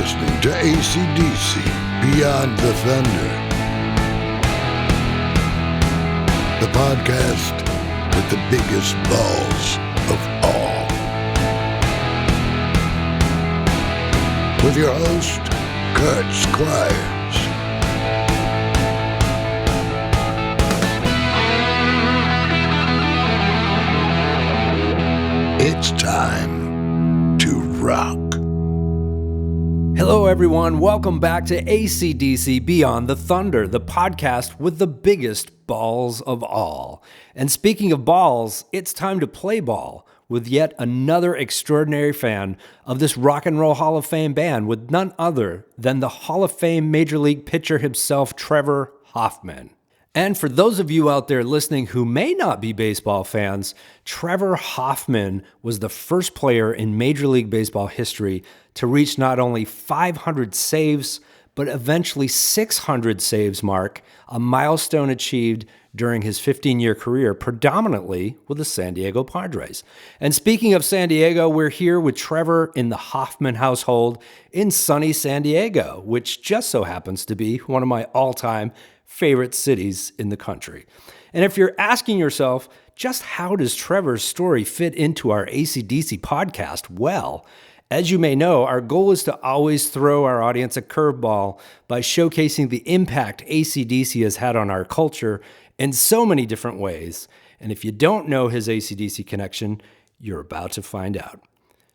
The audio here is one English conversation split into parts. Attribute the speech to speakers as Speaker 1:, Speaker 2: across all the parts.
Speaker 1: listening to AC/DC Beyond the Thunder, the podcast with the biggest balls of all. With your host, Kurt Squires. It's time to rock.
Speaker 2: Hello, everyone. Welcome back to AC/DC Beyond the Thunder, the podcast with the biggest balls of all. And speaking of balls, it's time to play ball with yet another extraordinary fan of this Rock and Roll Hall of Fame band with none other than the Hall of Fame Major League pitcher himself, Trevor Hoffman. And for those of you out there listening who may not be baseball fans, Trevor Hoffman was the first player in Major League Baseball history to reach not only 500 saves, but eventually 600 saves mark, a milestone achieved during his 15-year career, predominantly with the San Diego Padres. And speaking of San Diego, we're here with Trevor in the Hoffman household in sunny San Diego, which just so happens to be one of my all-time favorite cities in the country. And if you're asking yourself, just how does Trevor's story fit into our AC/DC podcast? Well, as you may know, our goal is to always throw our audience a curveball by showcasing the impact AC/DC has had on our culture in so many different ways. And if you don't know his AC/DC connection, you're about to find out.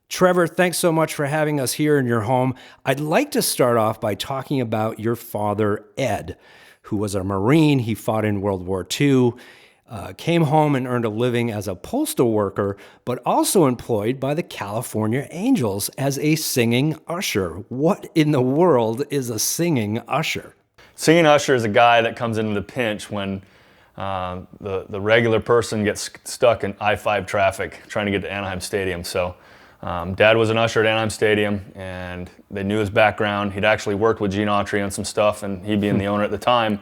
Speaker 2: Trevor, thanks so much for having us here in your home. I'd like to start off by talking about your father, Ed, who was a Marine. He fought in World War II, came home and earned a living as a postal worker, but also employed by the California Angels as a singing usher. What in the world is a singing usher?
Speaker 3: Singing usher is a guy that comes into the pinch when the regular person gets stuck in I-5 traffic trying to get to Anaheim Stadium. So Dad was an usher at Anaheim Stadium, and they knew his background. He'd actually worked with Gene Autry on some stuff, and he being the owner at the time,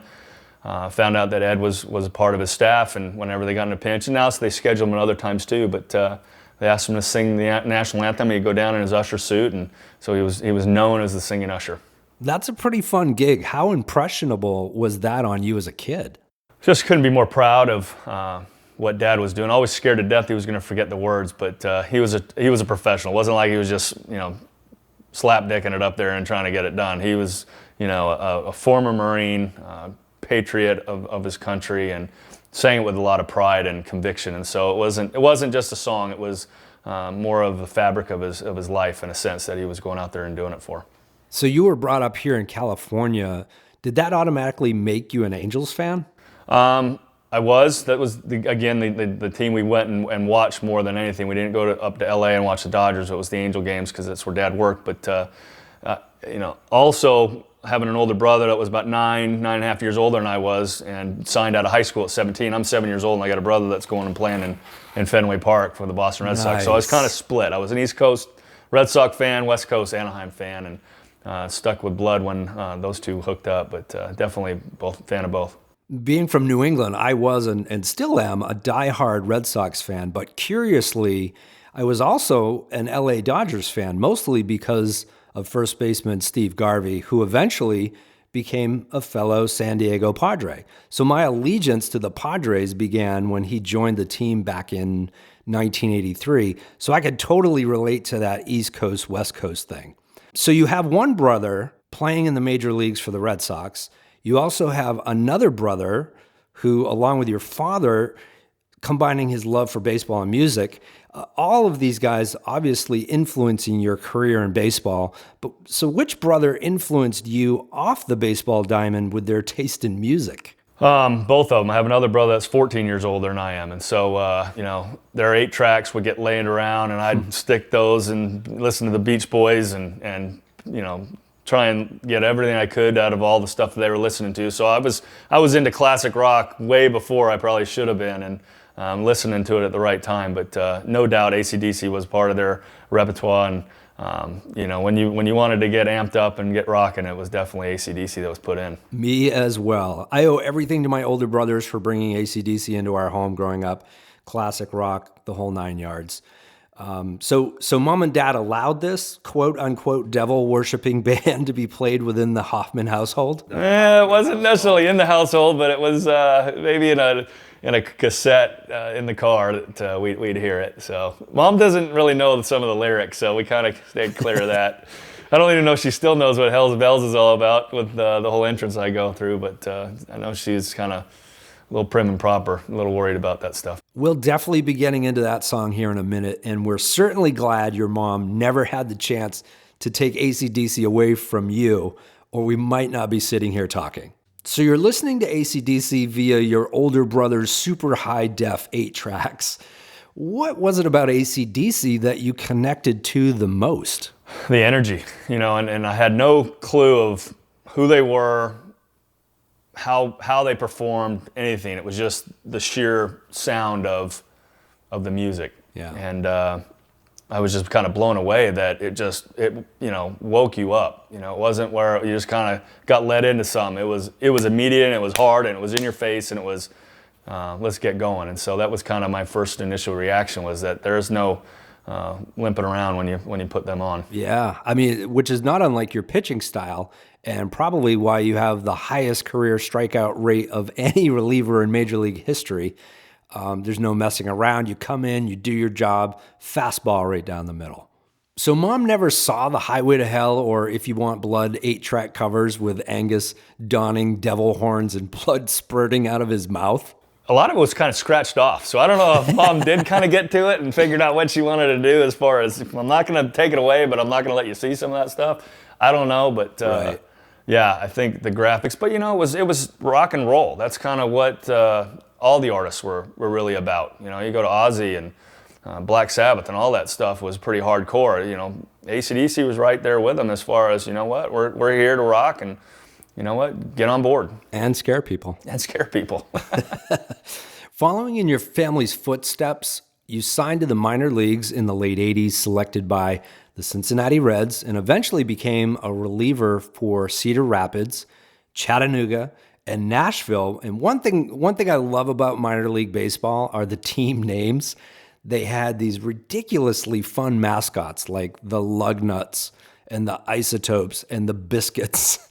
Speaker 3: found out that Ed was a part of his staff, and whenever they got in a pinch, and now so they schedule him at other times too, but they asked him to sing the national anthem. He'd go down in his usher suit, and so he was known as the singing usher.
Speaker 2: That's a pretty fun gig. How impressionable was that on you as a kid?
Speaker 3: Just couldn't be more proud of what Dad was doing. Always scared to death he was going to forget the words, but he was a professional. It wasn't like he was just slapdicking it up there and trying to get it done. He was a former Marine, patriot of his country, and sang it with a lot of pride and conviction. And so it wasn't just a song. It was more of the fabric of his life, in a sense, that he was going out there and doing it for.
Speaker 2: So you were brought up here in California. Did that automatically make you an Angels fan?
Speaker 3: I was. That was, the team we went and watched more than anything. We didn't go up to LA and watch the Dodgers. It was the Angel games because that's where Dad worked. But, also having an older brother that was about 9.5 years older than I was, and signed out of high school at 17. I'm 7 years old, and I got a brother that's going and playing in Fenway Park for the Boston Red Sox. So I was kind of split. I was an East Coast Red Sox fan, West Coast Anaheim fan, and stuck with blood when those two hooked up. But definitely fan of both.
Speaker 2: Being from New England, I was and still am a diehard Red Sox fan, but curiously, I was also an LA Dodgers fan, mostly because of first baseman Steve Garvey, who eventually became a fellow San Diego Padre. So my allegiance to the Padres began when he joined the team back in 1983, so I could totally relate to that East Coast, West Coast thing. So you have one brother playing in the major leagues for the Red Sox. You also have another brother who, along with your father, combining his love for baseball and music, all of these guys obviously influencing your career in baseball. But so which brother influenced you off the baseball diamond with their taste in music?
Speaker 3: Both of them. I have another brother that's 14 years older than I am. And so, their 8 tracks would get laid around, and I'd stick those and listen to the Beach Boys and try and get everything I could out of all the stuff that they were listening to. So I was into classic rock way before I probably should have been, and listening to it at the right time. But no doubt AC/DC was part of their repertoire, and when you wanted to get amped up and get rocking, it was definitely AC/DC that was put in.
Speaker 2: Me as well. I owe everything to my older brothers for bringing AC/DC into our home growing up. Classic rock, the whole 9 yards. So mom and dad allowed this quote unquote devil worshiping band to be played within the Hoffman household?
Speaker 3: It wasn't necessarily in the household, but it was maybe in a cassette in the car that we'd hear it. So mom doesn't really know some of the lyrics, so we kind of stayed clear of that. I don't even know if she still knows what Hell's Bells is all about with the whole entrance I go through, but I know she's kind of a little prim and proper, a little worried about that stuff.
Speaker 2: We'll definitely be getting into that song here in a minute, and we're certainly glad your mom never had the chance to take AC/DC away from you, or we might not be sitting here talking. So you're listening to AC/DC via your older brother's super high-def 8-tracks. What was it about AC/DC that you connected to the most?
Speaker 3: The energy, and I had no clue of who they were, how they performed, anything. It was just the sheer sound of the music.
Speaker 2: Yeah.
Speaker 3: And I was just kind of blown away that it woke you up. It wasn't where you just kind of got led into something. It was immediate, and it was hard, and it was in your face, and it was let's get going. And so that was kind of my first initial reaction, was that there's no limping around when you put them on.
Speaker 2: Yeah, I mean, which is not unlike your pitching style, and probably why you have the highest career strikeout rate of any reliever in Major League history. There's no messing around. You come in, you do your job, fastball right down the middle. So mom never saw the Highway to Hell, or If You Want Blood 8-track covers with Angus donning devil horns and blood spurting out of his mouth?
Speaker 3: A lot of it was kind of scratched off. So I don't know if mom did kind of get to it and figured out what she wanted to do, as far as, I'm not going to take it away, but I'm not going to let you see some of that stuff. I don't know, but
Speaker 2: right.
Speaker 3: Yeah, I think the graphics, but it was rock and roll. That's kind of what all the artists were really about. You go to Ozzy and Black Sabbath and all that stuff was pretty hardcore. AC/DC was right there with them, as far as, we're here to rock, and get on board.
Speaker 2: And scare people. Following in your family's footsteps, you signed to the minor leagues in the late 80s, selected by the Cincinnati Reds, and eventually became a reliever for Cedar Rapids, Chattanooga, and Nashville. And one thing I love about minor league baseball are the team names. They had these ridiculously fun mascots like the Lugnuts and the Isotopes and the Biscuits.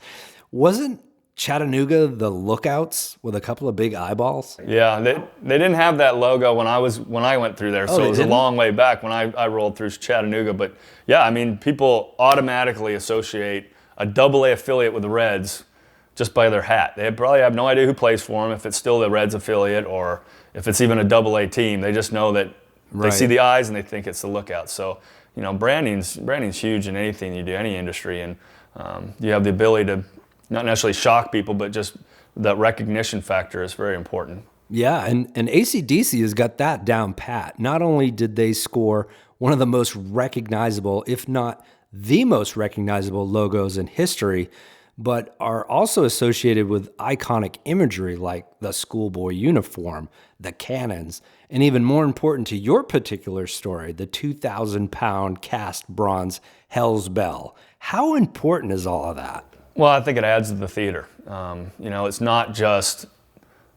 Speaker 2: Wasn't Chattanooga the Lookouts with a couple of big eyeballs?
Speaker 3: Yeah, they didn't have that logo when I went through there, so it was a long way back when I rolled through Chattanooga. But yeah, I mean, people automatically associate a AA affiliate with the Reds just by their hat. They probably have no idea who plays for them, if it's still the Reds affiliate or if it's even a AA team. They just know that they see the eyes and they think it's the Lookout. So, branding's huge in anything you do, any industry, and you have the ability to not necessarily shock people, but just that recognition factor is very important.
Speaker 2: Yeah, and AC/DC has got that down pat. Not only did they score one of the most recognizable, if not the most recognizable logos in history, but are also associated with iconic imagery like the schoolboy uniform, the cannons, and even more important to your particular story, the 2,000-pound cast bronze Hell's Bell. How important is all of that?
Speaker 3: Well, I think it adds to the theater. It's not just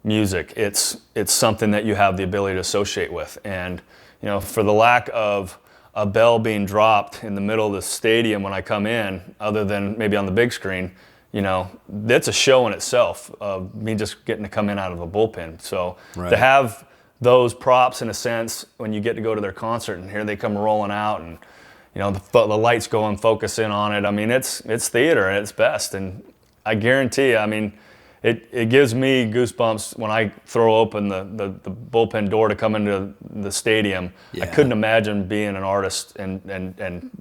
Speaker 3: music. It's something that you have the ability to associate with. And, for the lack of a bell being dropped in the middle of the stadium when I come in, other than maybe on the big screen, that's a show in itself of me just getting to come in out of a bullpen. So to have those props, in a sense, when you get to go to their concert and here they come rolling out and the lights go and focus in on it. I mean, it's theater at its best, and I guarantee you, it gives me goosebumps when I throw open the bullpen door to come into the stadium. Yeah. I couldn't imagine being an artist and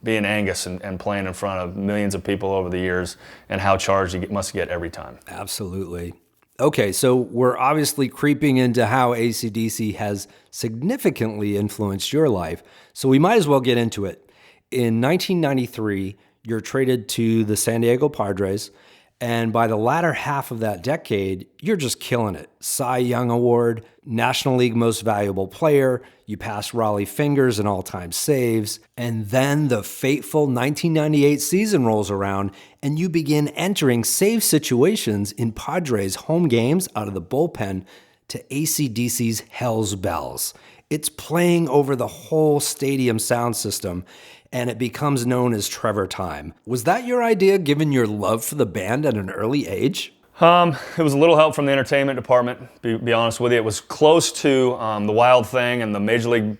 Speaker 3: being Angus and playing in front of millions of people over the years, and how charged you must get every time.
Speaker 2: Absolutely. Okay, so we're obviously creeping into how AC/DC has significantly influenced your life, so we might as well get into it. In 1993, you're traded to the San Diego Padres, and by the latter half of that decade, you're just killing it. Cy Young Award, National League Most Valuable Player, you pass Raleigh Fingers in all-time saves, and then the fateful 1998 season rolls around, and you begin entering save situations in Padres home games out of the bullpen. to AC/DC's Hell's Bells. It's playing over the whole stadium sound system, and it becomes known as Trevor Time. Was that your idea, given your love for the band at an early age?
Speaker 3: It was a little help from the entertainment department, be honest with you. It was close to The Wild Thing and the Major League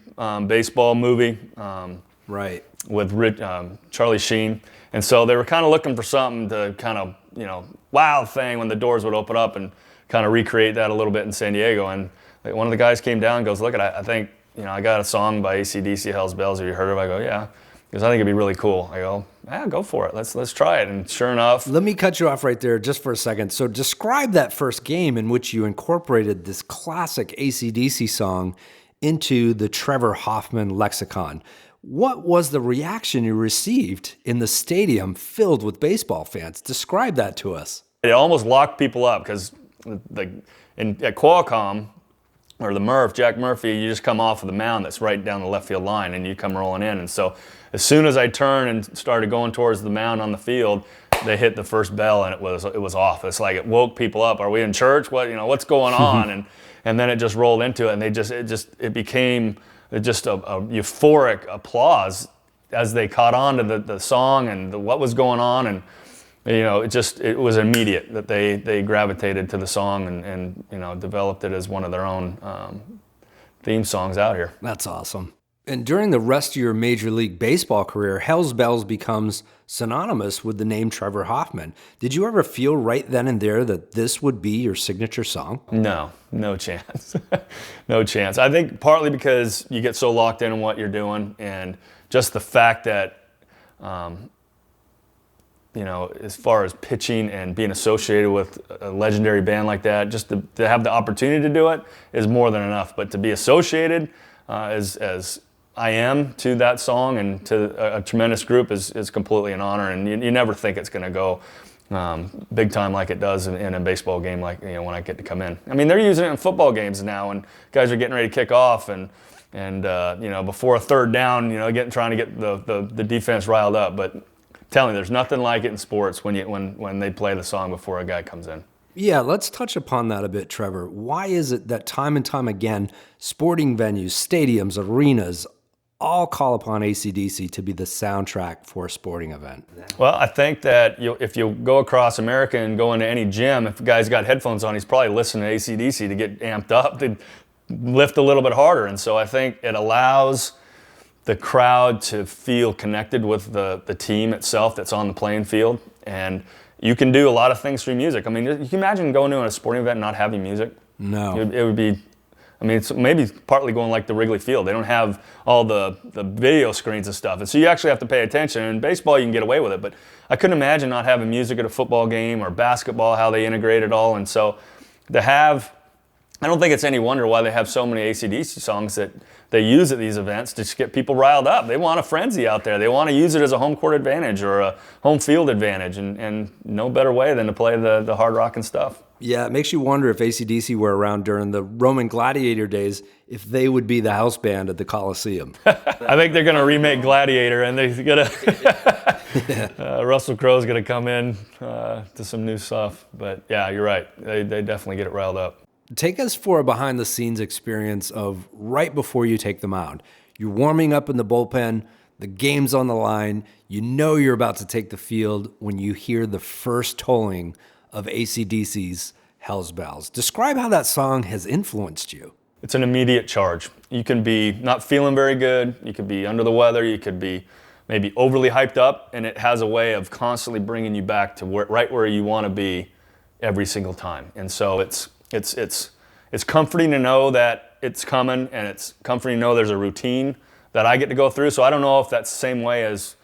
Speaker 3: Baseball movie
Speaker 2: Right.
Speaker 3: with Charlie Sheen. And so they were kind of looking for something to kind of, Wild Thing when the doors would open up and kind of recreate that a little bit in San Diego. And one of the guys came down and goes, look, I think, I got a song by AC/DC, Hell's Bells. Have you heard of it? I go, yeah. Because I think it'd be really cool. I go, yeah, go for it. Let's try it. And sure enough.
Speaker 2: Let me cut you off right there just for a second. So describe that first game in which you incorporated this classic AC/DC song into the Trevor Hoffman lexicon. What was the reaction you received in the stadium filled with baseball fans? Describe that to us.
Speaker 3: It almost locked people up because at Qualcomm, or the Murph, Jack Murphy, you just come off of the mound that's right down the left field line and you come rolling in. And so as soon as I turned and started going towards the mound on the field, they hit the first bell and it was off. It's like it woke people up. Are we in church? What's going on? and then it just rolled into it, and it became just a euphoric applause as they caught on to the song and what was going on. And it was immediate that they gravitated to the song and developed it as one of their own theme songs out here.
Speaker 2: That's awesome. And during the rest of your Major League Baseball career, Hell's Bells becomes synonymous with the name Trevor Hoffman. Did you ever feel right then and there that this would be your signature song?
Speaker 3: No chance. No chance. I think partly because you get so locked in on what you're doing, and just the fact that as far as pitching and being associated with a legendary band like that, just to have the opportunity to do it is more than enough. But to be associated as I am to that song and to a tremendous group is completely an honor. And you never think it's going to go big time like it does in a baseball game, like when I get to come in. I mean, they're using it in football games now, and guys are getting ready to kick off, and before a third down, trying to get the defense riled up. But telling you, there's nothing like it in sports when they play the song before a guy comes in.
Speaker 2: Yeah, let's touch upon that a bit, Trevor. Why is it that time and time again, sporting venues, stadiums, arenas, all call upon AC/DC to be the soundtrack for a sporting event?
Speaker 3: Well, I think that if you go across America and go into any gym, if a guy's got headphones on, he's probably listening to AC/DC to get amped up, to lift a little bit harder. And so I think it allows the crowd to feel connected with the team itself that's on the playing field. And you can do a lot of things through music. I mean, you can imagine going to a sporting event and not having music?
Speaker 2: No.
Speaker 3: It would be, it's maybe partly going like the Wrigley Field. They don't have all the video screens and stuff. And so you actually have to pay attention. In baseball, you can get away with it. But I couldn't imagine not having music at a football game or basketball, how they integrate it all. And so I don't think it's any wonder why they have so many AC/DC songs that they use at these events to just get people riled up. They want a frenzy out there. They want to use it as a home court advantage or a home field advantage, and no better way than to play the hard rockin' stuff.
Speaker 2: Yeah, it makes you wonder if AC/DC were around during the Roman gladiator days, if they would be the house band at the Coliseum.
Speaker 3: I think they're going to remake Gladiator, and they're going to Russell Crowe's going to come in to some new stuff. But yeah, you're right. They definitely get it riled up.
Speaker 2: Take us for a behind-the-scenes experience of right before you take the mound. You're warming up in the bullpen, the game's on the line, you know you're about to take the field when you hear the first tolling of AC/DC's Hell's Bells. Describe how that song has influenced you.
Speaker 3: It's an immediate charge. You can be not feeling very good, you could be under the weather, you could be maybe overly hyped up, and it has a way of constantly bringing you back to right where you want to be every single time. And so it's comforting to know that it's coming, and it's comforting to know there's a routine that I get to go through. So I don't know if that's the same way as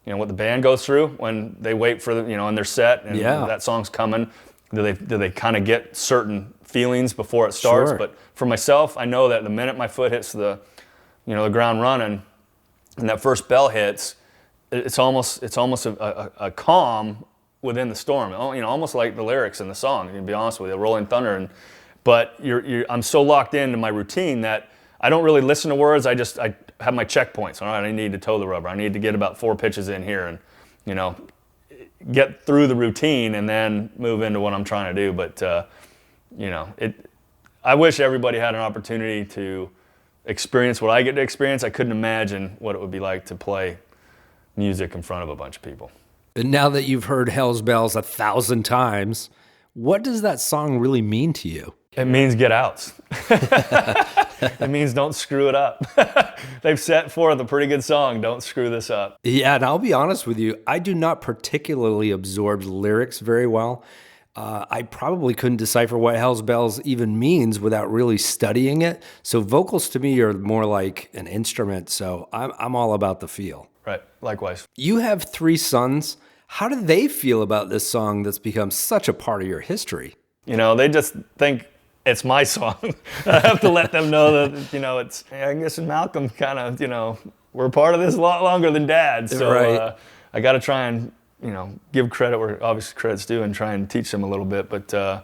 Speaker 3: what the band goes through when they wait for in their set and that song's coming. Do they kind of get certain feelings before it starts?
Speaker 2: Sure.
Speaker 3: But for myself, I know that the minute my foot hits the ground running and that first bell hits, it's almost a calm within the storm, almost like the lyrics in the song, to be honest with you, Rolling Thunder. But I'm so locked into my routine that I don't really listen to words. I have my checkpoints. All right, I need to toe the rubber. I need to get about 4 pitches in here and, get through the routine and then move into what I'm trying to do. But, I wish everybody had an opportunity to experience what I get to experience. I couldn't imagine what it would be like to play music in front of a bunch of people.
Speaker 2: And now that you've heard Hell's Bells 1,000 times, what does that song really mean to you?
Speaker 3: It means get outs. It means don't screw it up. They've set forth a pretty good song, don't screw this up.
Speaker 2: Yeah, and I'll be honest with you, I do not particularly absorb lyrics very well. I probably couldn't decipher what Hell's Bells even means without really studying it. So vocals to me are more like an instrument, so I'm all about the feel.
Speaker 3: Right, likewise.
Speaker 2: You have 3 sons. How do they feel about this song that's become such a part of your history?
Speaker 3: You know, they just think it's my song. I have to let them know that, you know, it's Angus and Malcolm kind of, you know, we're part of this a lot longer than Dad. So
Speaker 2: right.
Speaker 3: I got to try and, you know, give credit where obviously credit's due and try and teach them a little bit. But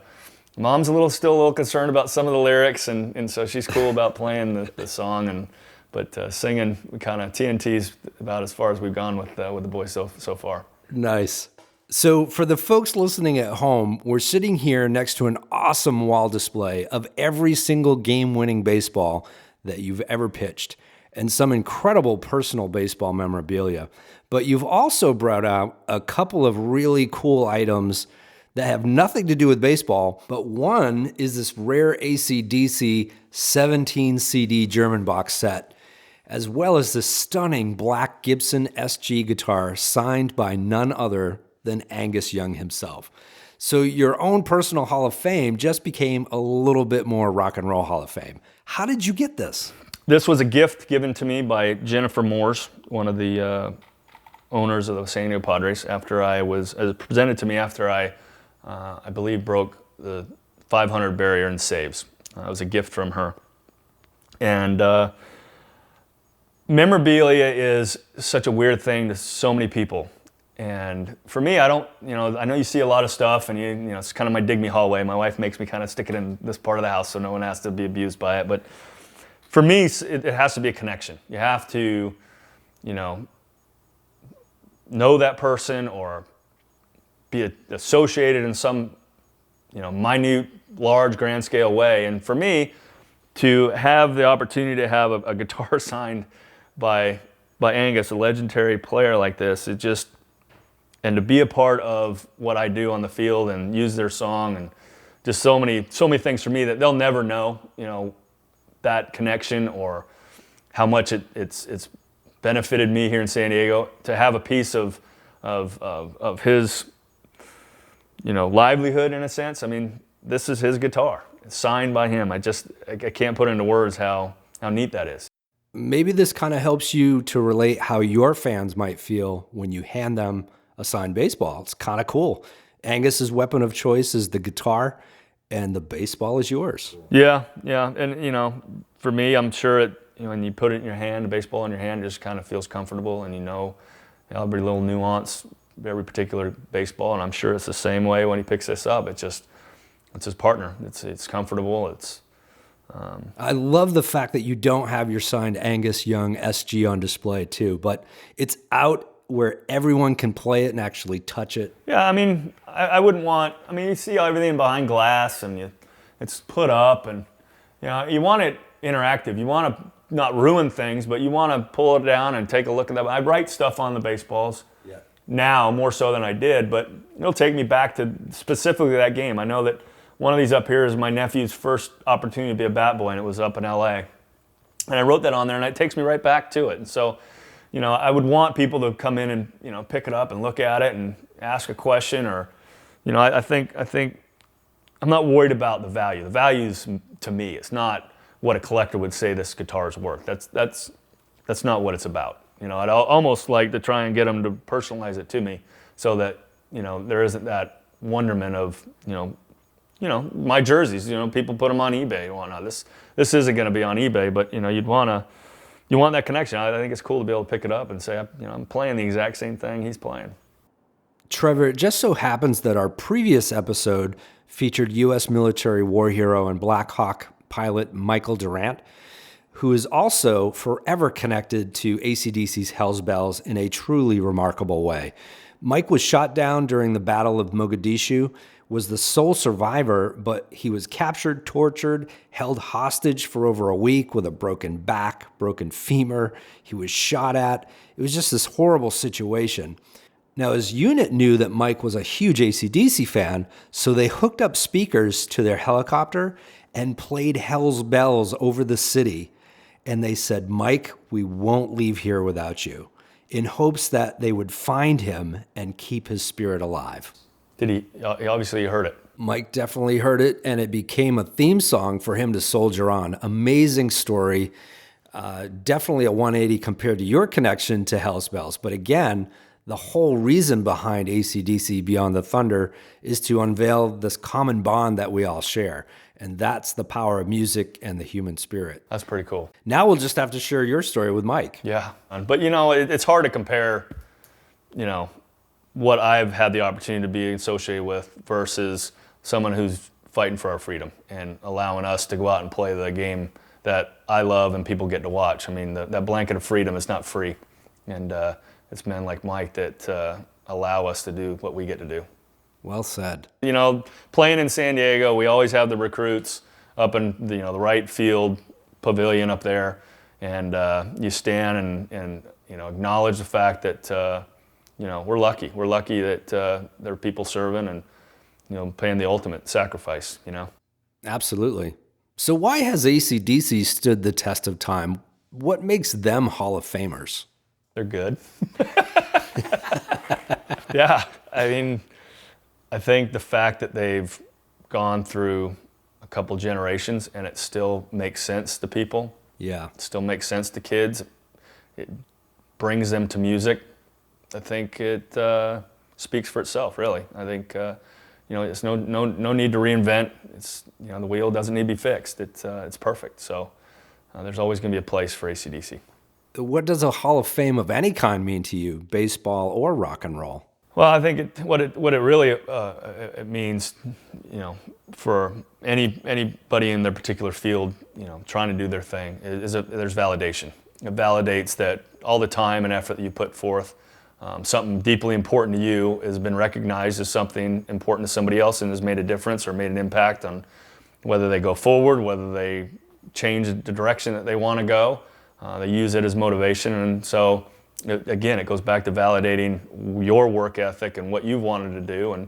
Speaker 3: Mom's still a little concerned about some of the lyrics, and so she's cool about playing the song. But singing, we kind of TNT's about as far as we've gone with the boys so far.
Speaker 2: Nice. So for the folks listening at home, we're sitting here next to an awesome wall display of every single game-winning baseball that you've ever pitched and some incredible personal baseball memorabilia. But you've also brought out a couple of really cool items that have nothing to do with baseball, but one is this rare AC/DC 17 CD German box set, as well as this stunning black Gibson SG guitar signed by none other than Angus Young himself. So your own personal Hall of Fame just became a little bit more Rock and Roll Hall of Fame. How did you get this?
Speaker 3: This was a gift given to me by Jennifer Moores, one of the owners of the San Diego Padres, after it was presented to me after I believe broke the 500 barrier in saves. It was a gift from her. And memorabilia is such a weird thing to so many people. And for me, I don't, you know, I know you see a lot of stuff, and you know, it's kind of my dig me hallway. My wife makes me kind of stick it in this part of the house so no one has to be abused by it. But for me, it has to be a connection. You have to, you know that person or be associated in some, you know, minute, large, grand scale way. And for me, to have the opportunity to have a guitar signed by Angus, a legendary player like this, it just, and to be a part of what I do on the field and use their song, and just so many things for me that they'll never know, you know, that connection or how much it's benefited me here in San Diego to have a piece of his, you know, livelihood in a sense. I mean, this is his guitar. It's signed by him. I can't put into words how neat that is.
Speaker 2: Maybe this kind of helps you to relate how your fans might feel when you hand them a signed baseball. It's kind of cool. Angus's weapon of choice is the guitar, and the baseball is yours.
Speaker 3: Yeah. And, you know, for me, I'm sure when you put it in your hand, a baseball in your hand, it just kind of feels comfortable, and you know every little nuance, every particular baseball, and I'm sure it's the same way when he picks this up. It's his partner. It's comfortable.
Speaker 2: I love the fact that you don't have your signed Angus Young SG on display too, but it's out where everyone can play it and actually touch it.
Speaker 3: Yeah, I mean, I wouldn't want, I mean, you see everything behind glass and it's put up, and you know, you want it interactive. You want to not ruin things, but you want to pull it down and take a look at that. I write stuff on the baseballs now more so than I did, but it'll take me back to specifically that game. I know that one of these up here is my nephew's first opportunity to be a bat boy, and it was up in LA. And I wrote that on there, and it takes me right back to it. And so, you know, I would want people to come in and, you know, pick it up and look at it and ask a question, or, you know, I think I'm not worried about the value. The value is, to me, it's not what a collector would say this guitar is worth. That's not what it's about. You know, I'd almost like to try and get them to personalize it to me, so that, you know, there isn't that wonderment of, you know, my jerseys. You know, people put them on eBay and whatnot. This isn't going to be on eBay, but, you know, you want that connection. I think it's cool to be able to pick it up and say, you know, I'm playing the exact same thing he's playing.
Speaker 2: Trevor, it just so happens that our previous episode featured U.S. military war hero and Black Hawk pilot Michael Durant, who is also forever connected to AC/DC's Hell's Bells in a truly remarkable way. Mike was shot down during the Battle of Mogadishu, was the sole survivor, but he was captured, tortured, held hostage for over a week with a broken back, broken femur. He was shot at. It was just this horrible situation. Now, his unit knew that Mike was a huge AC/DC fan, so they hooked up speakers to their helicopter and played Hell's Bells over the city. And they said, Mike, we won't leave here without you, in hopes that they would find him and keep his spirit alive.
Speaker 3: Did he obviously heard it?
Speaker 2: Mike definitely heard it, and it became a theme song for him to soldier on. Amazing story. Definitely a 180 compared to your connection to Hell's Bells. But again, the whole reason behind AC/DC Beyond the Thunder is to unveil this common bond that we all share. And that's the power of music and the human spirit.
Speaker 3: That's pretty cool.
Speaker 2: Now we'll just have to share your story with Mike.
Speaker 3: Yeah. But, it's hard to compare, what I've had the opportunity to be associated with versus someone who's fighting for our freedom and allowing us to go out and play the game that I love and people get to watch. I mean, that blanket of freedom is not free. And it's men like Mike that allow us to do what we get to do.
Speaker 2: Well said.
Speaker 3: Playing in San Diego, we always have the recruits up in the right field pavilion up there, and you stand and acknowledge the fact that we're lucky. We're lucky that there are people serving and paying the ultimate sacrifice.
Speaker 2: Absolutely. So why has AC/DC stood the test of time? What makes them Hall of Famers?
Speaker 3: They're good. Yeah, I think the fact that they've gone through a couple generations and it still makes sense to people.
Speaker 2: Yeah.
Speaker 3: It still makes sense to kids. It brings them to music. I think it speaks for itself, really. I think, it's no need to reinvent. It's, the wheel doesn't need to be fixed. It's perfect. So there's always going to be a place for AC/DC.
Speaker 2: What does a Hall of Fame of any kind mean to you, baseball or rock and roll?
Speaker 3: Well, I think what it really it means, for anybody in their particular field, trying to do their thing, there's validation. It validates that all the time and effort that you put forth, something deeply important to you has been recognized as something important to somebody else and has made a difference or made an impact on whether they go forward, whether they change the direction that they want to go. They use it as motivation, and so again, it goes back to validating your work ethic and what you've wanted to do, and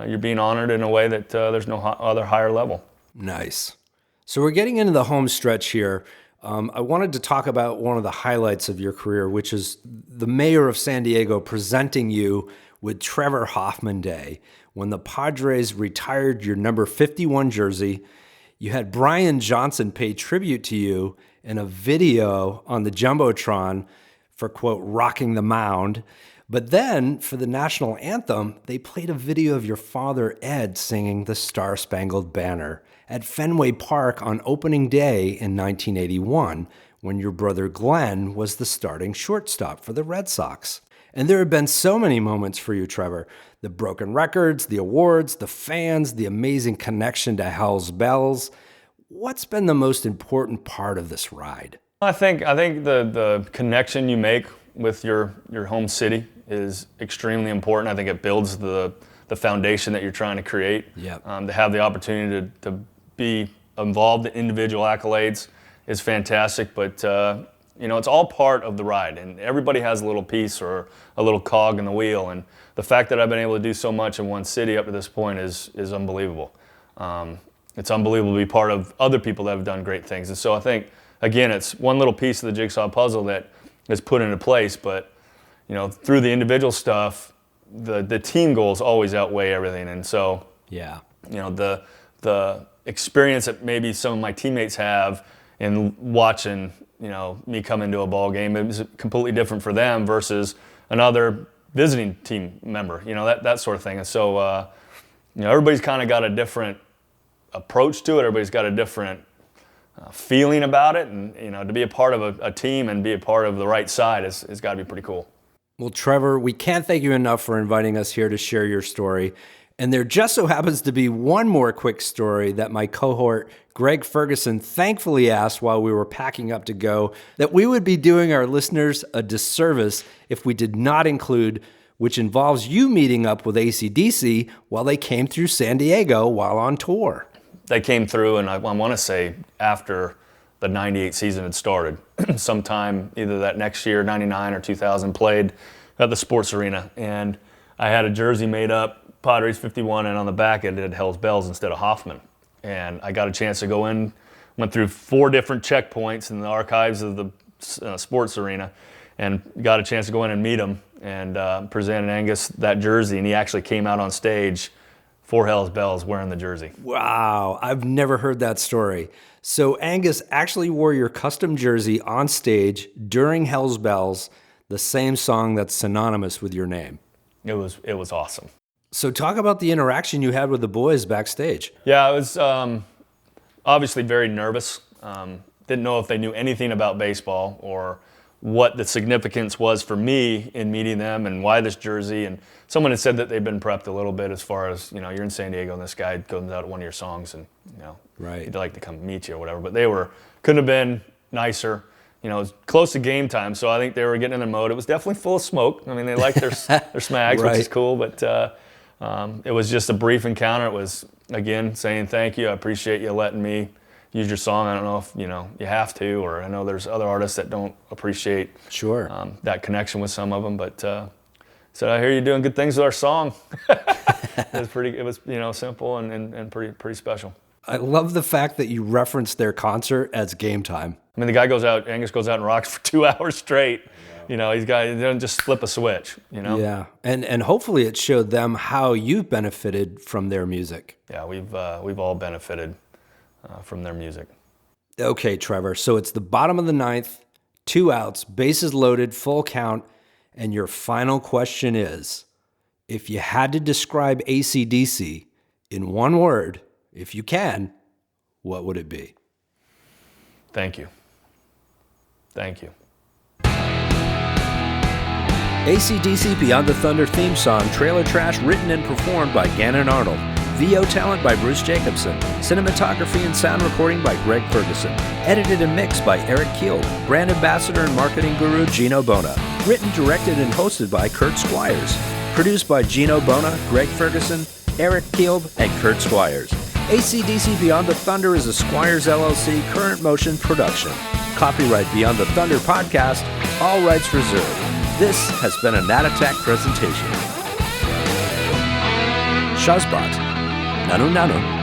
Speaker 3: you're being honored in a way that there's no other higher level.
Speaker 2: Nice. So we're getting into the home stretch here. I wanted to talk about one of the highlights of your career, which is the mayor of San Diego presenting you with Trevor Hoffman Day, when the Padres retired your number 51 jersey. You had Brian Johnson pay tribute to you in a video on the Jumbotron for, quote, rocking the mound. But then for the national anthem, they played a video of your father, Ed, singing the Star-Spangled Banner at Fenway Park on opening day in 1981, when your brother Glenn was the starting shortstop for the Red Sox. And there have been so many moments for you, Trevor. The broken records, the awards, the fans, the amazing connection to Hell's Bells. What's been the most important part of this ride?
Speaker 3: I think the connection you make with your home city is extremely important. I think it builds the foundation that you're trying to create.
Speaker 2: Yep.
Speaker 3: To have the opportunity to be involved in individual accolades is fantastic, but it's all part of the ride, and everybody has a little piece or a little cog in the wheel, and the fact that I've been able to do so much in one city up to this point is unbelievable. It's unbelievable to be part of other people that have done great things. And so I think, again, it's one little piece of the jigsaw puzzle that is put into place, but through the individual stuff, the team goals always outweigh everything. And so the experience that maybe some of my teammates have in watching me come into a ball game is completely different for them versus another visiting team member, that sort of thing. And so everybody's kind of got a different approach to it. Everybody's got a different feeling about it, and to be a part of a team and be a part of the right side has got to be pretty cool.
Speaker 2: Well, Trevor, we can't thank you enough for inviting us here to share your story. And there just so happens to be one more quick story that my cohort, Greg Ferguson, thankfully asked while we were packing up to go, that we would be doing our listeners a disservice if we did not include which involves you meeting up with AC/DC while they came through San Diego while on tour.
Speaker 3: They came through, and I want to say after the 98 season had started, sometime either that next year, 99 or 2000, played at the sports arena. And I had a jersey made up, Padres 51, and on the back it had Hell's Bells instead of Hoffman. And I got a chance to go in, went through 4 different checkpoints in the archives of the sports arena, and got a chance to go in and meet him and presented Angus that jersey. And he actually came out on stage for Hell's Bells wearing the jersey.
Speaker 2: Wow, I've never heard that story. So Angus actually wore your custom jersey on stage during Hell's Bells, the same song that's synonymous with your name.
Speaker 3: It was awesome.
Speaker 2: So talk about the interaction you had with the boys backstage.
Speaker 3: Yeah, I was obviously very nervous. Didn't know if they knew anything about baseball or what the significance was for me in meeting them and why this jersey. And someone had said that they'd been prepped a little bit as far as, you're in San Diego and this guy goes out at one of your songs and,
Speaker 2: right,
Speaker 3: he'd like to come meet you or whatever. But they couldn't have been nicer. It was close to game time, so I think they were getting in their mode. It was definitely full of smoke. I mean, they liked their smags,
Speaker 2: right,
Speaker 3: which is cool, but it was just a brief encounter. It was, again, saying thank you. I appreciate you letting me use your song. I don't know if you have to, or I know there's other artists that don't appreciate that connection with some of them. But said, I hear you doing good things with our song. It was simple and pretty special.
Speaker 2: I love the fact that you referenced their concert as game time.
Speaker 3: I mean, the guy Angus goes out and rocks for 2 hours straight. He doesn't just flip a switch.
Speaker 2: Yeah, and hopefully it showed them how you've benefited from their music.
Speaker 3: Yeah, we've all benefited from their music.
Speaker 2: Okay, Trevor, so it's the bottom of the 9th, 2 outs, bases loaded, full count, and your final question is, if you had to describe AC/DC in one word, if you can, what would it be?
Speaker 3: Thank you. Thank you.
Speaker 2: AC/DC Beyond the Thunder theme song, Trailer Trash, written and performed by Gannon Arnold. VO talent by Bruce Jacobson. Cinematography and sound recording by Greg Ferguson. Edited and mixed by Eric Kiel. Brand ambassador and marketing guru Gino Bona. Written, directed, and hosted by Kurt Squires. Produced by Gino Bona, Greg Ferguson, Eric Kiel, and Kurt Squires. AC/DC Beyond the Thunder is a Squires LLC current motion production. Copyright Beyond the Thunder podcast, all rights reserved. This has been a Nat Attack presentation. Shazbot. Nanu Nanu.